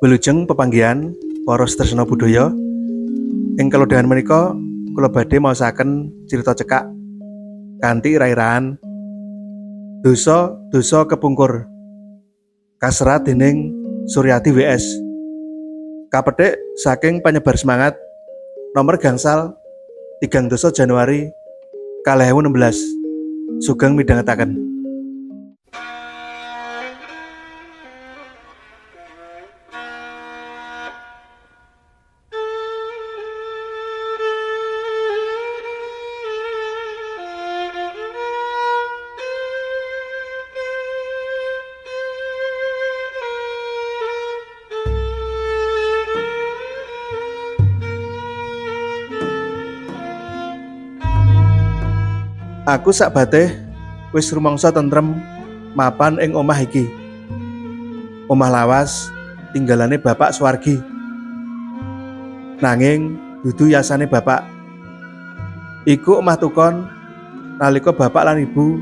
Wilujeng pepanggihan para tresna budaya. Ing kalodhangan menika kula badhe maosaken crita cekak kanthi ira-iraan Dosa Kepungkur kaserat dening Suryati WS. Kapethik saking Panyebar Semangat nomor gangsal 3 Januari 2016. Sugeng midhangetaken. Aku sak bateh wis rumangsa tentrem mapan ing omah iki. Omah lawas tinggalane bapak swargi. Nanging dudu yasane bapak. Iku omah tukon nalika bapak lan ibu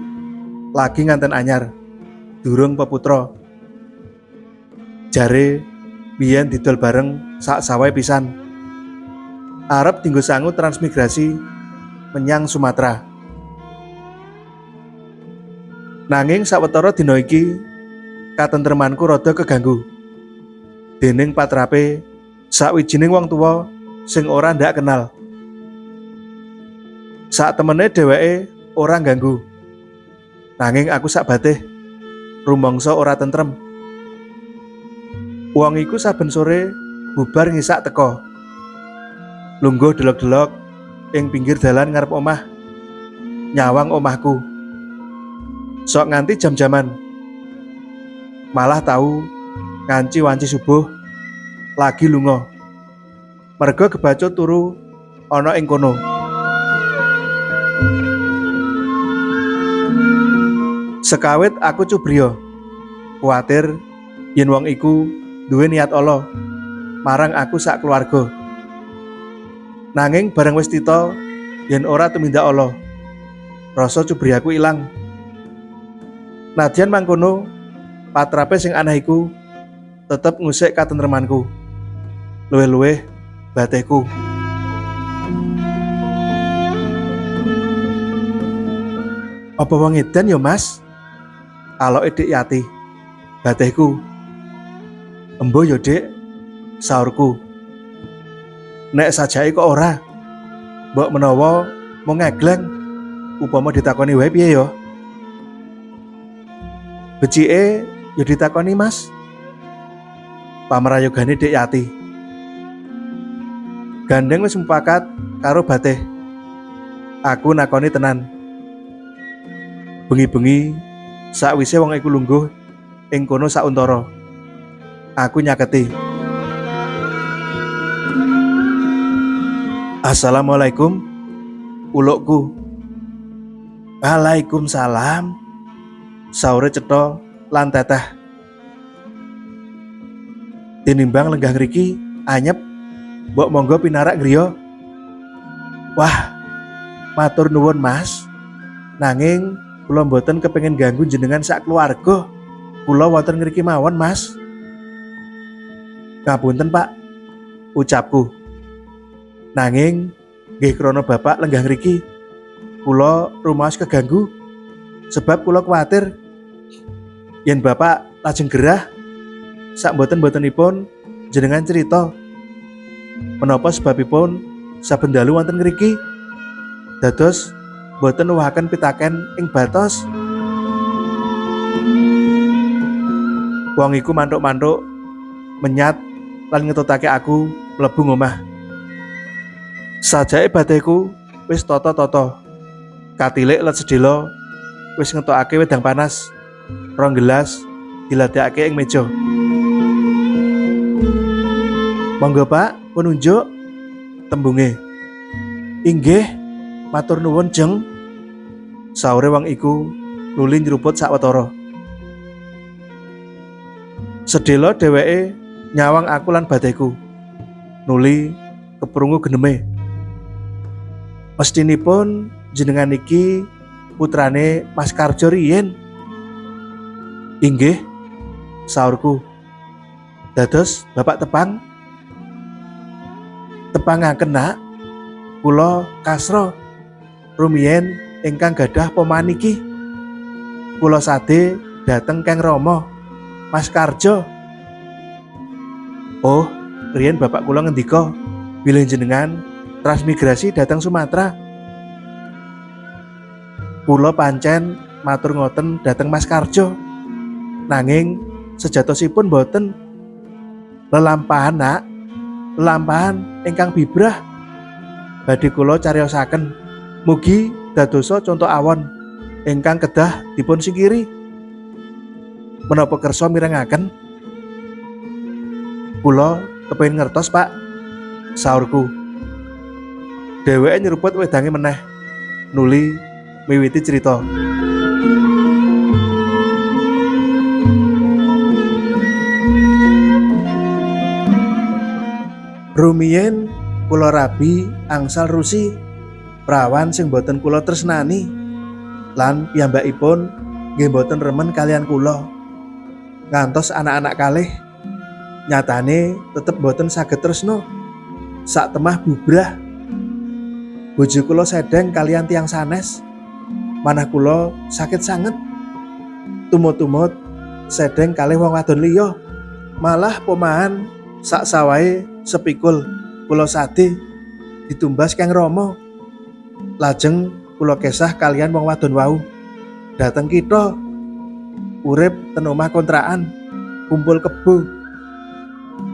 lagi nganten anyar, durung peputra. Jare biyen didol bareng sak sawahe pisan. Arep dinggo sangu transmigrasi menyang Sumatera. Nanging sawetara dina iki katentremanku rada keganggu dening patrape sakwijining wong tuwa sing ora ndak kenal. Sak temene dheweke ora ganggu, nanging aku sak batih rumangsa ora tentrem. Wong iku saben sore bubar ngisak teka, lungguh delok-delok ing pinggir dalan ngarep omah, nyawang omahku. Sok nganti jam-jaman, malah tahu nganci wanci subuh lagi lunga, merga kebacut turu ana ing kono. Sekawit aku cubriya, kuwatir yen wong iku duwe niat ala marang aku sak keluarga. Nanging bareng wis tita yen ora tumindak ala, rasa cubriyaku ilang. Nadyan mangkono, patrape sing aneh iku tetep ngusik katentremanku, luwih-luwih batihku. Apa wong edan ya Mas? Aloke Dik Yati, batihku. Embo ya Dik, saurku. Nek sajake kok ora, mbok menawa mung ngegleng, upama ditakoni wae piye ya? Becike ya ditakoni Mas, pamrayogane Dik Yati. Gandeng wis mupakat karo batih. Aku nakoni tenan. Bengi-bengi sakwise wong iku lungguh ing kono sauntara, aku nyaketi. Assalamualaikum, ulukku. Waalaikumsalam, saure cetha lan teteh. Tinimbang lenggah ngriki anyep, mbok monggo pinarak griya. Wah, matur nuwun Mas. Nanging kula mboten kepengin ganggu jenengan sak keluarga. Kula wonten ngriki mawon Mas. Ngapunten Pak, ucapku. Nanging nggih krana bapak lenggah ngriki, kula rumaos keganggu. Sebab kula kuwatir yen bapak lajeng gerah sak mboten-mbotenipun jenengan cerita menapa sebabipun saben dalu wonten ngriki dados mboten nuwuhaken pitaken ing batos. Wong iku mantuk-mantuk menyat lan ngetutake aku mlebu omah. Sajake batihku wis tata-tata, katilik let sedhela wis ngetokake wedang panas, 2 gelas diladekake ing meja. Monggo Pak, penunjuk, tembunge. Inggih, matur nuwun Jeng. Saure wong iku luli nyruput sawetara. Sedhela dheweke nyawang aku lan batihku, nuli keprungu geneme. Mestinipun jenengan iki putrane Mas Karjo riyen. Inggih, saurku. Dados Bapak tepangaken nak, kula Kasra rumiyin ingkang gadah pomahan niki. Kula sadhe dhateng Kang Rama, Mas Karjo. Oh, riyen bapak kula ngendika bilih jenengan transmigrasi dhateng Sumatera. Kula pancen matur ngoten dhateng Mas Karjo. Nanging sejatosipun boten. Lelampahan nak, lelampahan ingkang bibrah badhe kula cariosaken. Mugi dadosa conto awon ingkang kedah dipun singkiri. Menapa kersa mirengaken? Kula kepengin ngertos, Pak, saurku. Dheweke nyeruput wedange meneh, nuli miwiti cerita. Rumiyin kula rabi angsal rusi prawan sing boten kula tresnani, lan piyambakipun nggih boten remen kalian kula. Ngantos anak-anak kalih nyatane tetep boten saged tresna. Sak temah bubrah. Bojo kula sedeng kalian tiang sanes. Manah kula sakit sanget. Tumut-tumut sedeng kalih wong wadon liya. Malah pomahan sak sawahe sepikul kula sadhe ditumbas Kang Rama. Lajeng kula kesah kalian wong wadon wau dhateng kitha, urip ten omah kontrakan, kumpul kebo.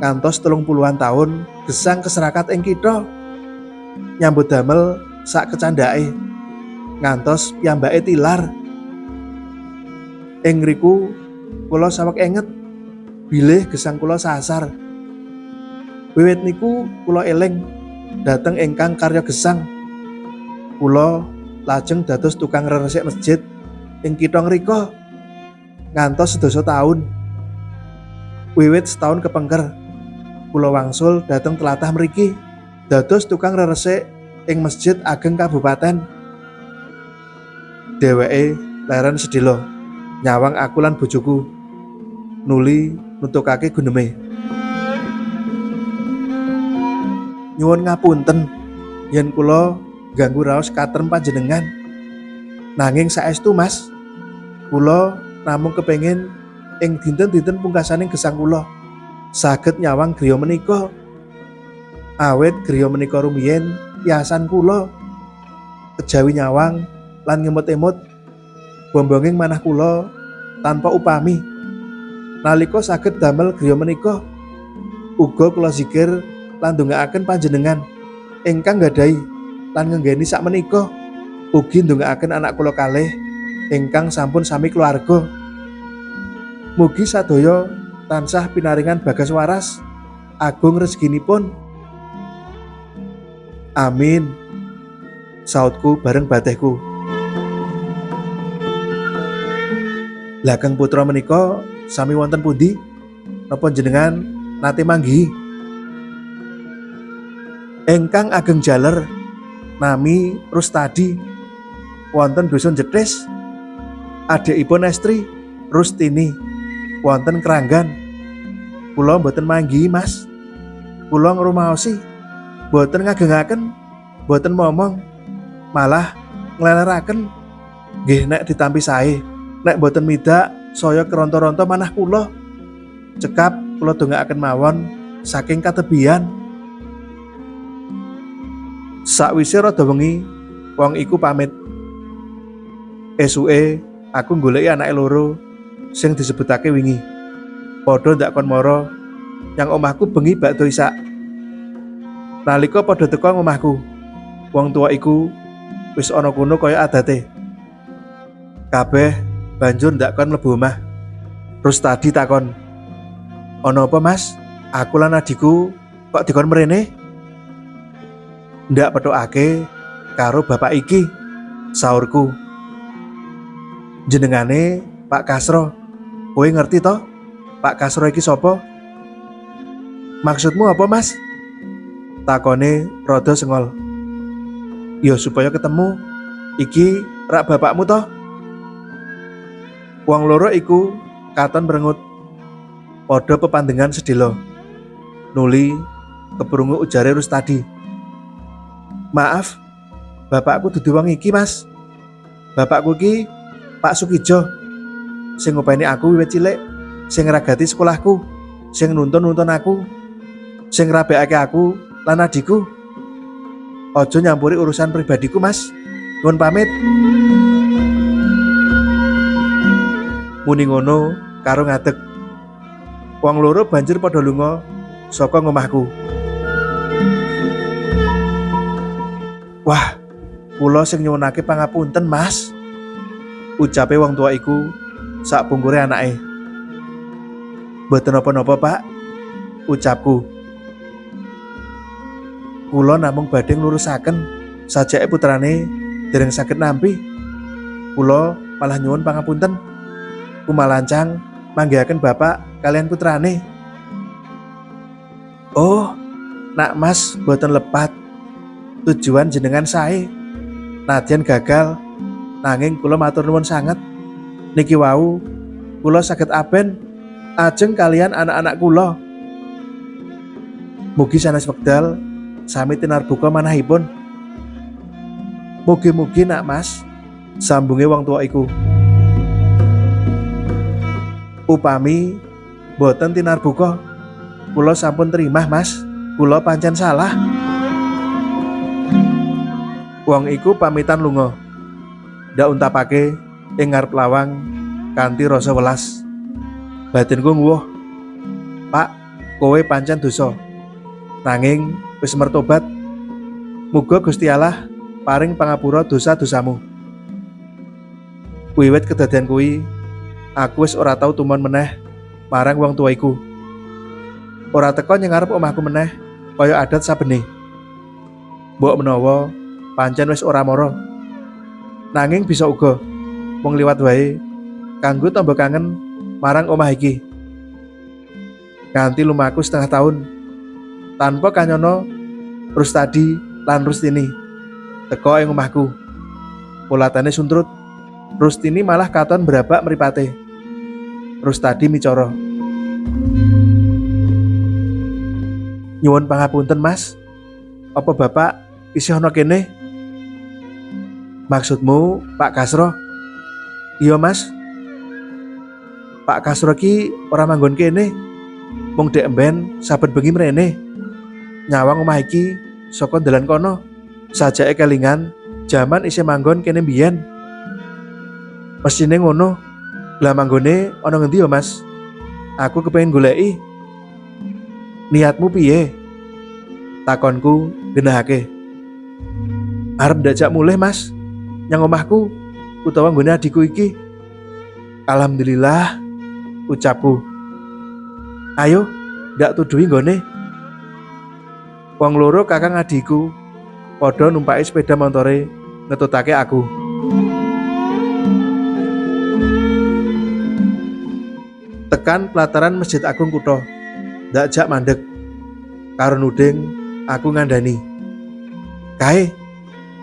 Ngantos 30-an taun gesang keserakat ing kitha, nyambut damel sak kecandhake, ngantos piyambake tilar. Ing ngriku kula saweg enget bilih gesang kula sasar. Wiwit niku kula eling dhateng ingkang karya gesang. Kula lajeng dados tukang reresik masjid ing kitha ngrika ngantos 10 taun. Wiwit setahun kepengker kula wangsul dhateng tlatah mriki dados tukang reresik ing masjid ageng kabupaten. Dheweke leren sedhela nyawang aku lan bojoku, nuli nutukake guneme. Nyuwun ngapunten yen kula ganggu raos katrem panjenengan. Nanging saestu Mas, kula namung kepengin ing dinten-dinten pungkasaning gesang kula saged nyawang griya menika. Awit griya menika rumiyin piasan kula. Kejawi nyawang lan ngemut-emut bombonging manah kula tanpa upami. Nalika saged damel griya menika, uga kula zikir lan ndongaaken panjenengan ingkang nggadhahi lan ngenggeni sakmenika. Ugi ndongaaken anak kula kalih ingkang sampun sami keluarga. Mugi sadaya tansah pinaringan bagas waras, agung rezekinipun. Amin, sautku bareng batehku. Lakang putra menika sami wonten pundi? Napa jenengan nate manggihi? Ingkang ageng jaler nami Rustadi wonten dusun Jetis. Adikipun estri Rustini wonten Kranggan. Kula mboten manggihi, Mas. Kula ngrumaosi mboten ngagengaken, mboten momong, malah ngleleraken. Nggih nek ditampi sae, nek mboten midak saya keronto-ronto manah kula. Cekap kula dongaaken mawon saking katebian. Sakwise rada wengi, wong iku pamit. Esuke aku goleki anake loro sing disebutake wingi. Padha ndak kon mara yang omahku bengi bakda isak. Nalika padha teka ngomahku, wong tuwa iku wis ana kono kaya adate. Kabeh banjur ndak kon mlebu omah. Terus tadi takon, "Ana apa, Mas? Aku lan adikku kok dikon mrene?" "Ndak petukake karo bapak iki," saurku. "Jenengane Pak Kasra. Kowe ngerti toh Pak Kasra iki sapa?" "Maksudmu apa, Mas?" takone rada sengol. "Ya supaya ketemu. Iki rak bapakmu toh?" Wong loro iku katon merengut. Padha pepandengan sedhela. Nuli keprungu ujare Rustadi. "Maaf, bapakku dudu wong iki, Mas. Bapakku iki Pak Sukijo, sing ngopeni aku wiwit cilik, sing ngragati sekolahku, sing nuntun aku, sing ngrabekake aku lan adikku. Aja nyampuri urusan pribadiku, Mas. Nuwun pamit." Muni ngono karo ngadeg. Wong loro banjur padha lunga saka ngomahku. "Wah, kula sing nyuwunake pangapunten, Mas," ucape wong tua iku sak pungkure anake. "Mboten napa-napa, Pak," ucapku. "Kula namung badhe nglurusaken sajake putrane dereng saged nampi. Kula malah nyuwun pangapunten. Kumalancang manggihaken Bapak kalian putrane." "Oh, nak Mas boten lepat. Tujuan jenengan sae. Nadyan gagal, nanging kula matur nuwun sanget. Niki wau kula saged aben ajeng kalian anak-anak kula. Mugi sanes wekdal sami tinarbuka manahipun." "Mugi-mugi nak Mas," sambunge wong tua iku. "Upami boten tinarbuka, kula sampun trimah, Mas. Kula pancen salah." Wong iku pamitan lunga. Ndak untapake ing ngarep lawang kanthi rasa welas. Batinku nguwuh, "Pak, kowe pancen dosa. Nanging wis mertobat. Muga Gusti Allah paring pangapura dosa-dosamu." Wiwit kedadian kuwi, aku wis ora tau tumon meneh marang wong tua iku. Ora teka nyengarep omahku meneh kaya adat sabene. Mbok menawa pancen wis ora mara. Nanging bisa uga mung liwat wae kanggo tamba kangen marang omah iki. Nganti lumaku setengah tahun tanpa kanyono Rustadi lan Rustini teka ing omahku. Polatane suntrut, Rustini malah katon brabak mripate. Rustadi micara, "Nyuwun pangapunten, Mas. Apa Bapak isih ana kene?" "Maksudmu Pak Kasro?" "Iya, Mas. Pak Kasro ki ora manggon kene. Mung dek emben saben bengi mrene. Nyawang omah iki saka dalan kono. Sajake kelingan jaman isih manggon kene mbiyen." "Mesine ngono. Lah manggone ana ngendi ya, Mas? Aku kepengin goleki." "Niatmu piye?" takonku genahake. "Arep ndajak mulih, Mas, nyang omahku utawa nggone adikku iki." "Alhamdulillah," ucapku. "Ayo, ndak tuduhi nggone." Wong loro kakang adikku padha numpaki sepeda montore ngetutake aku. Tekan pelataran Masjid Agung kutha, ndak jak mandeg. Karo nuding aku ngandani, "Kae,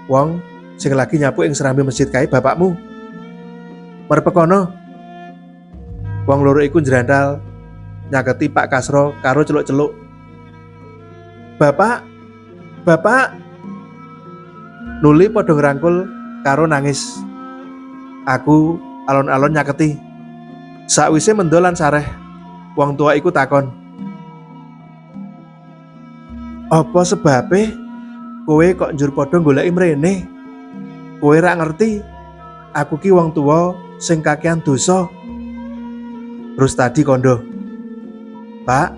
wong sing lagi nyapu ing serambi masjid kae bapakmu. Merepek kono." Wong loro iku njrantal nyaketi Pak Kasro karo celuk-celuk, "Bapak, Bapak." Nuli padha ngrangkul karo nangis. Aku alon-alon nyaketi. Sakwise mendo lan sareh, wong tua iku takon, "Apa sebabe kowe kok njur padha goleki mrene? Kowe ra ngerti aku ki wong tua sing kakehan dosa." Rustadi kondo, "Pak,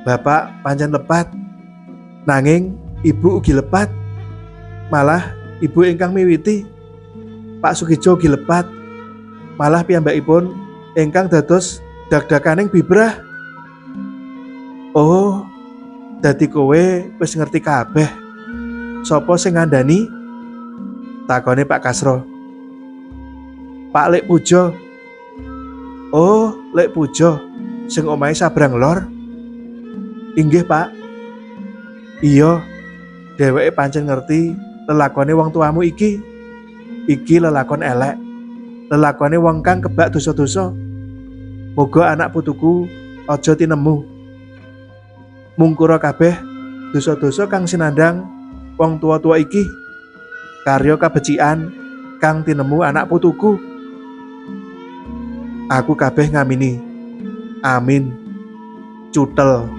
Bapak pancen lepat. Nanging Ibu ugi lepat. Malah Ibu ingkang miwiti. Pak Sukijo ugi lepat. Malah piyambakipun ingkang dados dak-dakaning bibrah." "Oh, dadi kowe wis ngerti kabeh. Sapa sing ngandani?" takone Pak Kasro. "Pak Lek Pujo." "Oh, Lek Pujo sing omahe sabrang lor." "Inggih, Pak." "Iya, dheweke pancen ngerti lelakone wong tuamu iki. Iki lelakon elek, lelakone wong kang kebak dosa-dosa. Moga anak putuku aja tinemu. Mungkura kabeh dosa-dosa kang sinandang wong tua-tua iki, karya kabecikan kang tinemu anak putuku. Aku kabeh ngamini. Amin. Cutel.